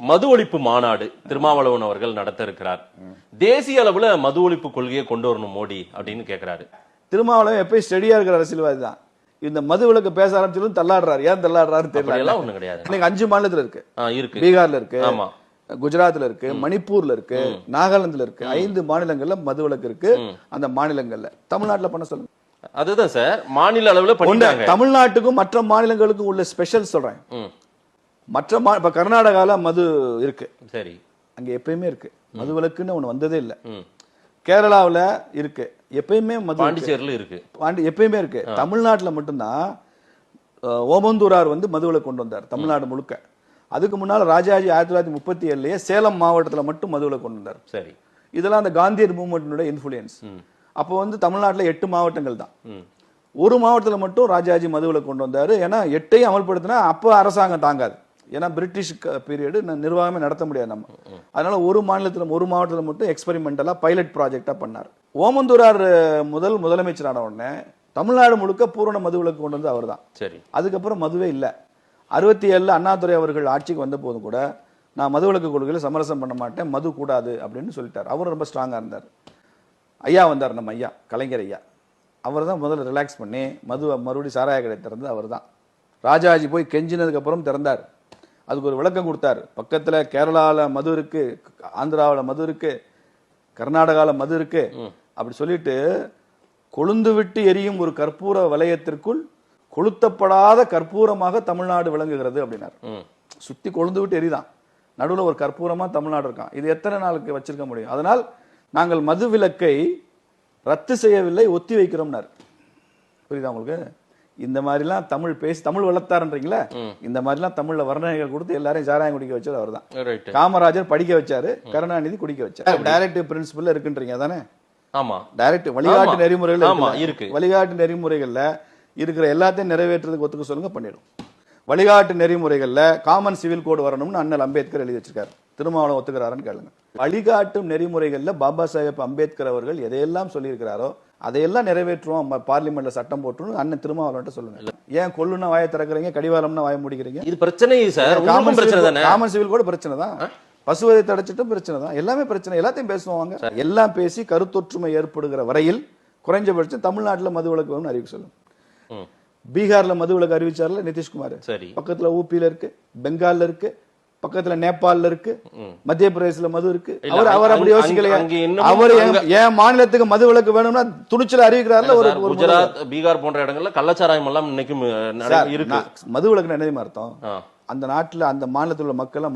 மது ஒழிப்பு மாநாடு திருமாவளவன் அவர்கள் நடத்த இருக்கிறார். தேசிய அளவுல மது ஒழிப்பு கொள்கையை கொண்டு வரணும் மோடி அப்படின்னு கேக்குறாரு. திருமாவளவன் எப்பயும் ஸ்டெடியா இருக்கிற அரசியல்வாதி தான். இந்த மது விலக்கு பேச ஆரம்பிச்சாலும் தள்ளாடுறாரு. ஏன் தள்ளாடுறாரு தெரியல. ஒண்ணும் கிடையாது. இன்னைக்கு 5 மாநிலத்துல இருக்கு. இருக்கு. பீகார்ல இருக்கு, ஆமா, குஜராத்ல இருக்கு, மணிப்பூர்ல இருக்கு, நாகாலாந்துல இருக்கு. 5 மாநிலங்கள்ல மது விலக்கு இருக்கு. அந்த மாநிலங்கள்ல தமிழ்நாட்டுல பண்ண சொல்லுங்க. அதுதான் சார், மாநில அளவுல பண்ணிட்டாங்க. தமிழ்நாட்டுக்கும் மற்ற மாநிலங்களுக்கும் உள்ள ஸ்பெஷல் சொல்றேன். மற்ற இப்ப கர்நாடகால மது இருக்கு, சரி, அங்க எப்பயுமே இருக்கு. மது விலக்குன்னு ஒண்ணு வந்ததே இல்ல. கேரளாவுல இருக்கு, எப்பயுமே மது. பாண்டிச்சேரியில இருக்கு, எப்பயுமே இருக்கு. தமிழ்நாட்டுல மட்டும்தான் ஓமந்தூரார் வந்து மது விலக்கு கொண்டு வந்தார் தமிழ்நாடு முழுக்க. அதுக்கு முன்னால ராஜாஜி 1937லயே சேலம் மாவட்டத்துல மட்டும் மது விலக்கு கொண்டு வந்தார். சரி, இதெல்லாம் அந்த காந்தியர் மூவ்மெண்ட்னுடைய இன்ஃபுளுயன்ஸ். அப்போ வந்து தமிழ்நாட்டுல 8 மாவட்டங்கள் தான். ஒரு மாவட்டத்துல மட்டும் ராஜாஜி மது விலக்கு கொண்டு வந்தாரு. ஏன்னா 8ஐயும் அமல்படுத்தினா அப்ப அரசாங்கம் தாங்காது. ஏன்னா பிரிட்டிஷ் பீரியடு நிர்வாகமே நடத்த முடியாது நம்ம. அதனால ஒரு மாவட்டத்தில் மட்டும் எக்ஸ்பெரிமெண்டலா பைலட் ப்ராஜெக்டா பண்ணார். ஓமந்தூரார் முதலமைச்சரான உடனே தமிழ்நாடு முழுக்க பூரண மது விலக்கு கொண்டு வந்து அவர் தான். சரி, அதுக்கப்புறம் மதுவே இல்லை. 67 அண்ணாதுரை அவர்கள் ஆட்சிக்கு வந்த போது கூட நான் மது விலக்கு கொள்கையில சமரசம் பண்ண மாட்டேன், மது கூடாது அப்படின்னு சொல்லிட்டார். அவரும் ரொம்ப ஸ்ட்ராங்கா இருந்தார். ஐயா வந்தார், நம்ம ஐயா கலைஞர் ஐயா. அவர் தான் முதல்ல ரிலாக்ஸ் பண்ணி மறுபடியும் சாராய கடை திறந்தது அவர் தான். ராஜாஜி போய் கெஞ்சினதுக்கு அப்புறம் திறந்தார். அதுக்கு ஒரு விளக்கம் கொடுத்தாரு. பக்கத்துல கேரளால மது இருக்கு, ஆந்திராவில் மது இருக்கு, கர்நாடகாவில் மது இருக்கு அப்படி சொல்லிட்டு, கொழுந்து விட்டு எரியும் ஒரு கற்பூர வலயத்திற்குள் கொளுத்தப்படாத கற்பூரமாக தமிழ்நாடு விளங்குகிறது அப்படின்னாரு. சுத்தி கொழுந்து விட்டு எரிதான், நடுவில் ஒரு கற்பூரமா தமிழ்நாடு இருக்கான். இது எத்தனை நாளுக்கு வச்சிருக்க முடியும்? அதனால் நாங்கள் மது விலக்கை ரத்து செய்யவில்லை, ஒத்தி வைக்கிறோம்னாரு. புரியுதா உங்களுக்கு? இந்த மாதிரிலாம் தமிழ் பேசி தமிழ் வளர்த்தாருன்றீங்களா? இந்த மாதிரிலாம் தமிழ்ல வர்ணனைகள் கொடுத்து எல்லாரையும் சாராயம் குடிக்க வச்சது அவர் தான். காமராஜர் படிக்க வச்சாரு, கருணாநிதி குடிக்க வச்சாரு. டைரக்டிவ் பிரின்சிபல் இருக்குன்றீங்க தானே? ஆமா, டைரக்டிவ் வழிகாட்டு நெறிமுறைகள் இருக்கு. வழிகாட்டு நெறிமுறைகள்ல இருக்கிற எல்லாத்தையும் நிறைவேற்றுறதுக்கு ஒத்துக்க சொல்லுங்க, பண்ணிடும். வழிகாட்டு நெறிமுறைகள்ல காமன் சிவில் கோடு வரணும்னு அண்ணல் அம்பேத்கர் எழுதி வச்சிருக்காரு. திருமாவளவன் ஒத்துக்கிறாருன்னு கேளுங்க. வழிகாட்டும் நெறிமுறைகள்ல பாபா சாஹேப் அம்பேத்கர் அவர்கள் எதையெல்லாம் சொல்லியிருக்கிறாரோ அதையெல்லாம் நிறைவேற்றுவோம், பார்லிமெண்ட்ல சட்டம் போட்டு அண்ணன் திருமாவளவன் சொல்லுங்க. ஏன் கொல்லுன்னா வாயை திறக்கிறீங்க, கடிவாளம்னா வாய முடிக்கிறீங்க? இது பிரச்சனை சார். காமன் சிவில் கோடு பிரச்சனை தான், பசுவதை தடைச்சிட்டும் பிரச்சனை தான், எல்லாமே பிரச்சனை. எல்லாத்தையும் பேசுவாங்க. எல்லாம் பேசி கருத்தொற்றுமை ஏற்படுகிற வரையில் குறைஞ்சபட்சம் தமிழ்நாட்டில் மது விலக்கு வேணும்னு அறிவிக்க சொல்லுங்க. பீகார்ல மது விலக்கு அறிவிச்சார்ல நிதிஷ்குமார். சரி, பக்கத்துல ஊபியில இருக்கு, பெங்கால்ல இருக்கு, பக்கத்துல நேபாள்ல இருக்கு, மத்திய பிரதேசல மது இருக்கு. அவர் அப்படி யோசிக்கலையா? அவர் என் மாநிலத்துக்கு மது விலக்கு வேணும்னா துணிச்சல அறிவிக்கிறார்ல. ஒரு குஜராத், பீகார் போன்ற இடங்கள்ல கள்ளச்சாராயம் எல்லாம் இன்னைக்கும் இருக்கு. மது விலக்கு என்ன அர்த்தம்? அந்த நாட்டுல அந்த மாநிலத்தில் உள்ள மக்கள்